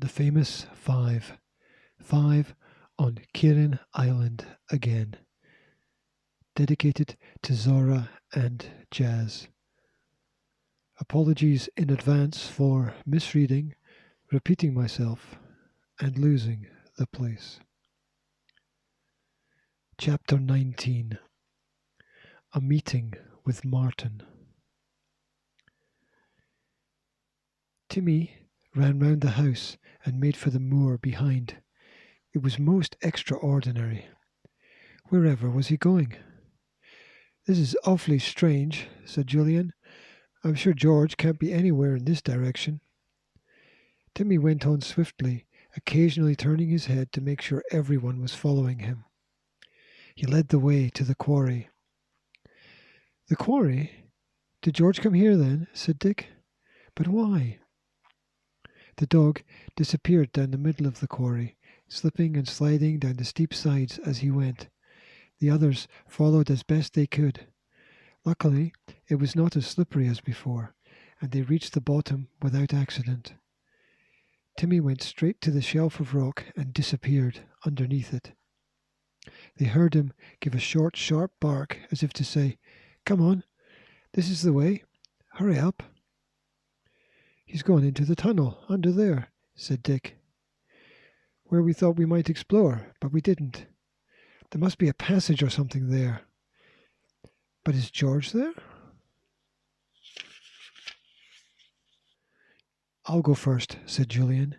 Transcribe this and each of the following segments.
The famous five. Five on Kirrin Island again. Dedicated to Zorah and Jazz. Apologies in advance for misreading, repeating myself, and losing the place. Chapter 19. A Meeting with Martin. Timmy ran round the house and made for the moor behind. It was most extraordinary. Wherever was he going? "This is awfully strange," said Julian. "I'm sure George can't be anywhere in this direction." Timmy went on swiftly, occasionally turning his head to make sure everyone was following him. He led the way to the quarry. "The quarry? Did George come here then?" said Dick. "But why?" The dog disappeared down the middle of the quarry, slipping and sliding down the steep sides as he went. The others followed as best they could. Luckily, it was not as slippery as before, and they reached the bottom without accident. Timmy went straight to the shelf of rock and disappeared underneath it. They heard him give a short, sharp bark as if to say, "Come on, this is the way. Hurry up." "He's gone into the tunnel under there," said Dick. "Where we thought we might explore, but we didn't. There must be a passage or something there. But is George there?" "I'll go first," said Julian,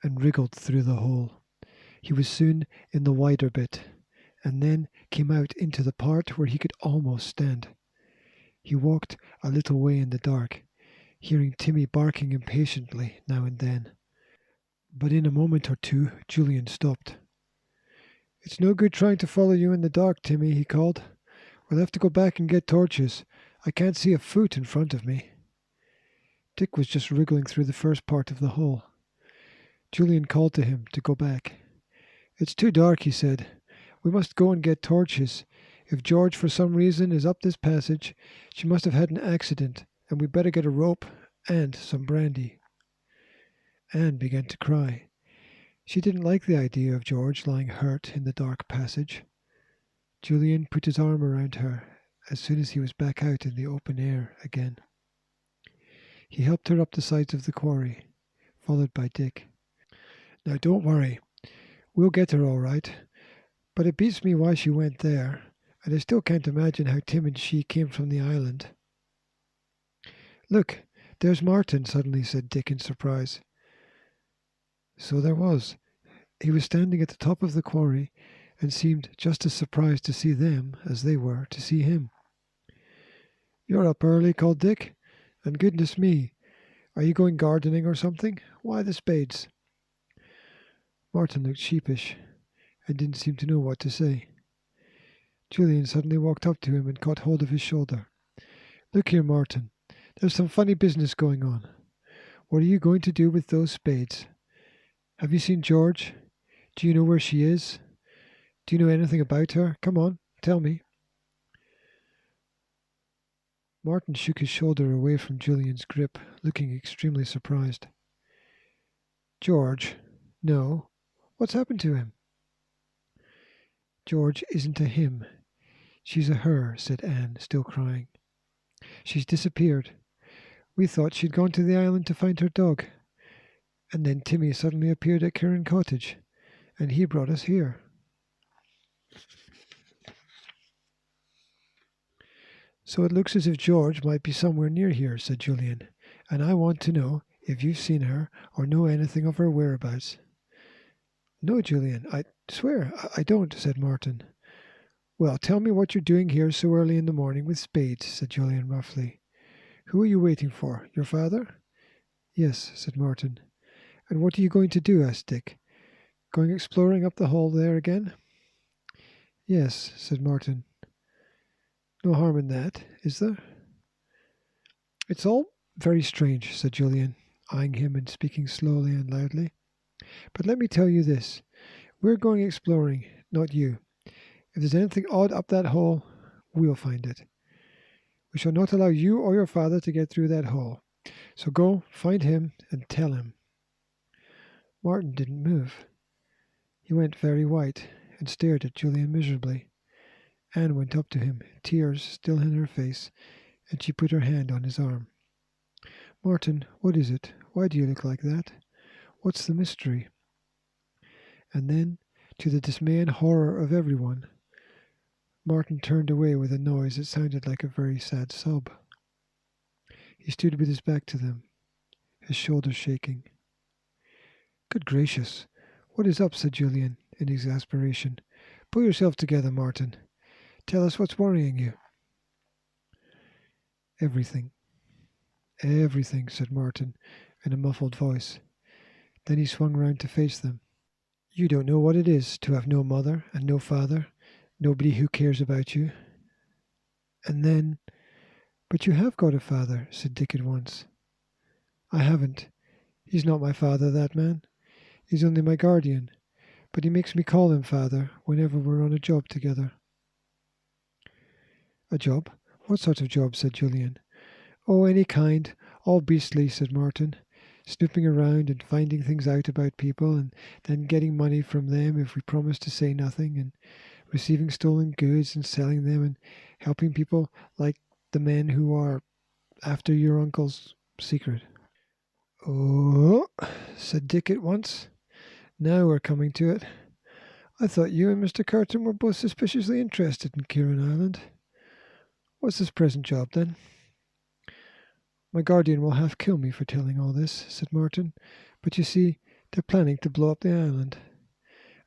and wriggled through the hole. He was soon in the wider bit, and then came out into the part where he could almost stand. He walked a little way in the dark, hearing Timmy barking impatiently now and then. But in a moment or two Julian stopped. "It's no good trying to follow you in the dark, Timmy," he called. "We'll have to go back and get torches. I can't see a foot in front of me." Dick was just wriggling through the first part of the hole. Julian called to him to go back. "It's too dark," he said. "We must go and get torches. If George for some reason is up this passage, she must have had an accident, and we'd better get a rope and some brandy." Anne began to cry. She didn't like the idea of George lying hurt in the dark passage. Julian put his arm around her as soon as he was back out in the open air again. He helped her up the sides of the quarry, followed by Dick. "Now don't worry. We'll get her all right. But it beats me why she went there, and I still can't imagine how Tim and she came from the island." "Look, there's Martin," suddenly said Dick in surprise. So there was. He was standing at the top of the quarry and seemed just as surprised to see them as they were to see him. "You're up early," called Dick, "and goodness me, are you going gardening or something? Why the spades?" Martin looked sheepish and didn't seem to know what to say. Julian suddenly walked up to him and caught hold of his shoulder. "Look here, Martin, there's some funny business going on. What are you going to do with those spades? Have you seen George? Do you know where she is? Do you know anything about her? Come on, tell me." Martin shook his shoulder away from Julian's grip, looking extremely surprised. "George? No. What's happened to him?" "George isn't a him. She's a her," said Anne, still crying. "She's disappeared. We thought she'd gone to the island to find her dog. And then Timmy suddenly appeared at Kirrin Cottage, and he brought us here." "So it looks as if George might be somewhere near here," said Julian, "and I want to know if you've seen her or know anything of her whereabouts." "No, Julian, I swear I don't," said Martin. "Well, tell me what you're doing here so early in the morning with spades," said Julian roughly. "Who are you waiting for? Your father?" "Yes," said Martin. "And what are you going to do?" asked Dick. "Going exploring up the hole there again?" "Yes," said Martin. "No harm in that, is there?" "It's all very strange," said Julian, eyeing him and speaking slowly and loudly. "But let me tell you this. We're going exploring, not you. If there's anything odd up that hole, we'll find it. We shall not allow you or your father to get through that hole. So go find him and tell him." Martin didn't move. He went very white and stared at Julian miserably. Anne went up to him, tears still in her face, and she put her hand on his arm. "Martin, what is it? Why do you look like that? What's the mystery?" And then, to the dismay and horror of everyone, Martin turned away with a noise that sounded like a very sad sob. He stood with his back to them, his shoulders shaking. "Good gracious! What is up?" said Julian, in exasperation. "Pull yourself together, Martin. Tell us what's worrying you." "Everything. Everything," said Martin, in a muffled voice. Then he swung round to face them. "You don't know what it is to have no mother and no father, nobody who cares about you. And then—" "But you have got a father," said Dick at once. "I haven't. He's not my father, that man. He's only my guardian, but he makes me call him father whenever we're on a job together." "A job? What sort of job?" said Julian. "Oh, any kind. All beastly," said Martin. "Snooping around and finding things out about people, and then getting money from them if we promise to say nothing, and receiving stolen goods and selling them, and helping people like the men who are after your uncle's secret." "Oh," said Dick at once. "Now we're coming to it. I thought you and Mr. Kirrin were both suspiciously interested in Kirrin Island. What's this present job, then?" "My guardian will half kill me for telling all this," said Martin. "But you see, they're planning to blow up the island,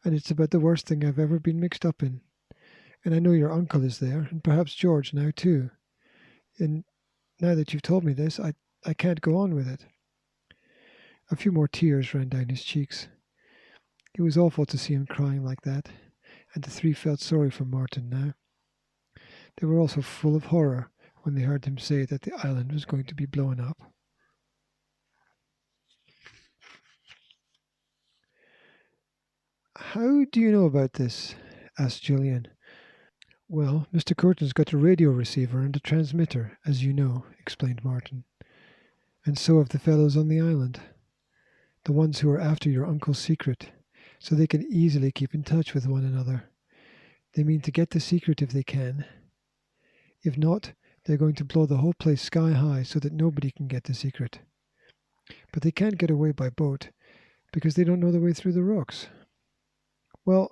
and it's about the worst thing I've ever been mixed up in. And I know your uncle is there, and perhaps George now too. And now that you've told me this, I can't go on with it." A few more tears ran down his cheeks. It was awful to see him crying like that, and the three felt sorry for Martin now. They were also full of horror when they heard him say that the island was going to be blown up. "How do you know about this?" asked Julian. "Well, Mr. Kirrin's got a radio receiver and a transmitter, as you know," explained Martin. "And so have the fellows on the island, the ones who are after your uncle's secret, so they can easily keep in touch with one another. They mean to get the secret if they can. If not, they're going to blow the whole place sky high so that nobody can get the secret. But they can't get away by boat, because they don't know the way through the rocks." "Well,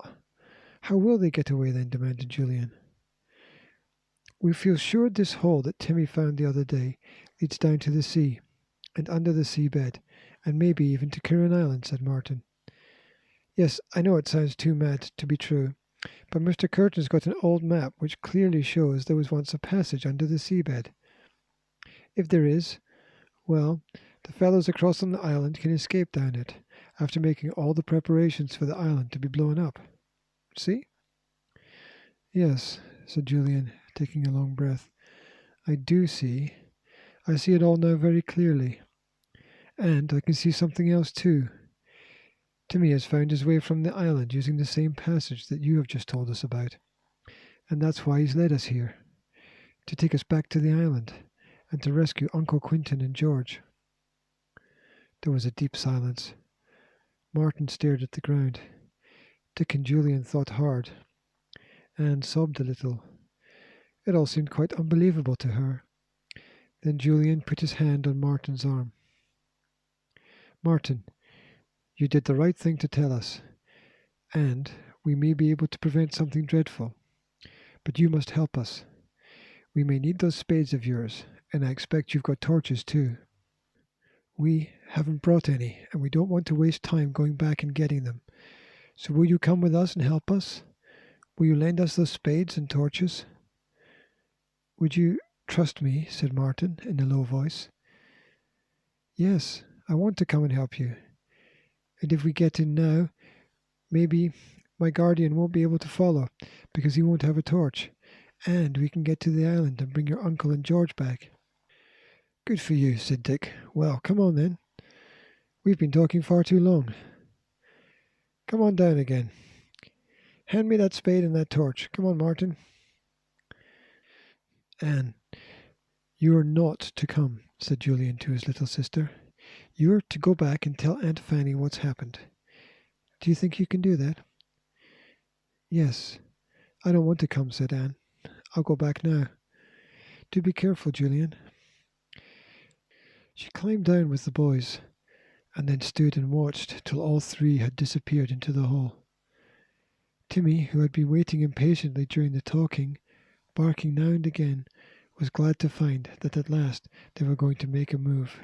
how will they get away then?" demanded Julian. "We feel sure this hole that Timmy found the other day leads down to the sea, and under the seabed, and maybe even to Kirrin Island," said Martin. "Yes, I know it sounds too mad to be true, but Mr. Kirrin's got an old map which clearly shows there was once a passage under the seabed. If there is, well, the fellows across on the island can escape down it, after making all the preparations for the island to be blown up. See?" "Yes," said Julian, taking a long breath. "I do see. I see it all now very clearly. And I can see something else too. Timmy has found his way from the island using the same passage that you have just told us about. And that's why he's led us here, to take us back to the island, and to rescue Uncle Quentin and George." There was a deep silence. Martin stared at the ground. Dick and Julian thought hard. Anne sobbed a little. It all seemed quite unbelievable to her. Then Julian put his hand on Martin's arm. "Martin, you did the right thing to tell us, and we may be able to prevent something dreadful. But you must help us. We may need those spades of yours, and I expect you've got torches too." "We haven't brought any, and we don't want to waste time going back and getting them. So will you come with us and help us? Will you lend us those spades and torches?" "Would you trust me?" said Martin in a low voice. "Yes, I want to come and help you. And if we get in now, maybe my guardian won't be able to follow, because he won't have a torch, and we can get to the island and bring your uncle and George back." "Good for you," said Dick. "Well, come on then. We've been talking far too long. Come on down again. Hand me that spade and that torch. Come on, Martin." "Anne, you are not to come," said Julian to his little sister. "You are to go back and tell Aunt Fanny what's happened. Do you think you can do that? Yes. I don't want to come, said Anne. I'll go back now. Do be careful, Julian. She climbed down with the boys, and then stood and watched till all three had disappeared into the hall. Timmy, who had been waiting impatiently during the talking, barking now and again, was glad to find that at last they were going to make a move.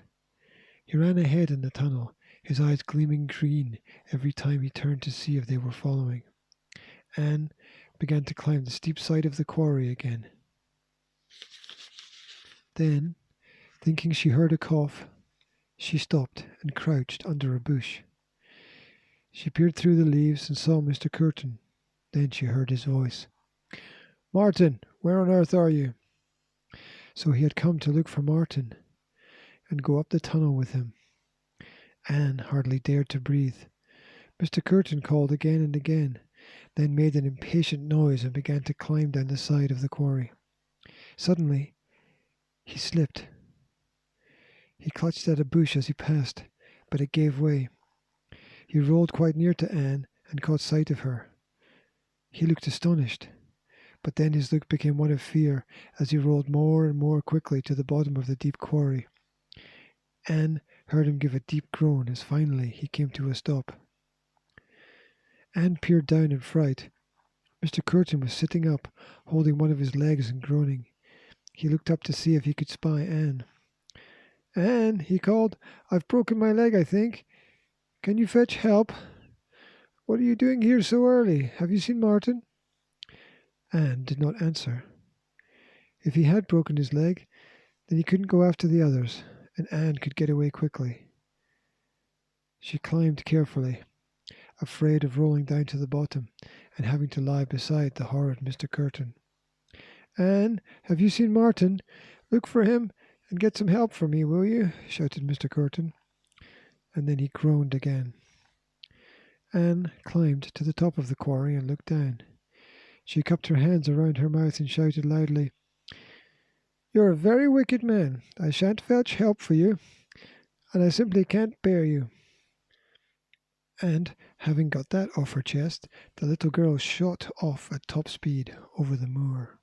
He ran ahead in the tunnel, his eyes gleaming green every time he turned to see if they were following. Anne began to climb the steep side of the quarry again. Then, thinking she heard a cough, she stopped and crouched under a bush. She peered through the leaves and saw Mr. Kirrin. Then she heard his voice. "Martin, where on earth are you?" So he had come to look for Martin and go up the tunnel with him. Anne hardly dared to breathe. Mr. Kirrin called again and again, then made an impatient noise and began to climb down the side of the quarry. Suddenly, he slipped. He clutched at a bush as he passed, but it gave way. He rolled quite near to Anne and caught sight of her. He looked astonished, but then his look became one of fear as he rolled more and more quickly to the bottom of the deep quarry. Anne heard him give a deep groan as finally he came to a stop. Anne peered down in fright. Mr. Kirrin was sitting up, holding one of his legs and groaning. He looked up to see if he could spy Anne. "Anne," he called, "I've broken my leg, I think. Can you fetch help? What are you doing here so early? Have you seen Martin?" Anne did not answer. If he had broken his leg, then he couldn't go after the others, and Anne could get away quickly. She climbed carefully, afraid of rolling down to the bottom and having to lie beside the horrid Mr. Kirrin. "Anne, have you seen Martin? Look for him and get some help for me, will you?" shouted Mr. Kirrin. And then he groaned again. Anne climbed to the top of the quarry and looked down. She cupped her hands around her mouth and shouted loudly, "You're a very wicked man. I shan't fetch help for you, and I simply can't bear you." And, having got that off her chest, the little girl shot off at top speed over the moor.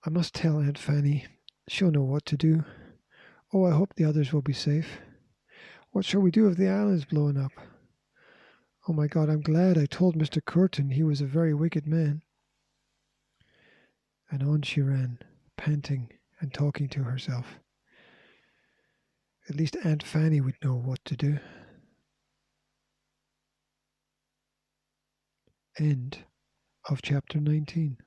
"I must tell Aunt Fanny. She'll know what to do. Oh, I hope the others will be safe. What shall we do if the island's blown up? Oh my God, I'm glad I told Mr. Kirrin he was a very wicked man." And on she ran, panting and talking to herself. At least Aunt Fanny would know what to do. End of chapter 19.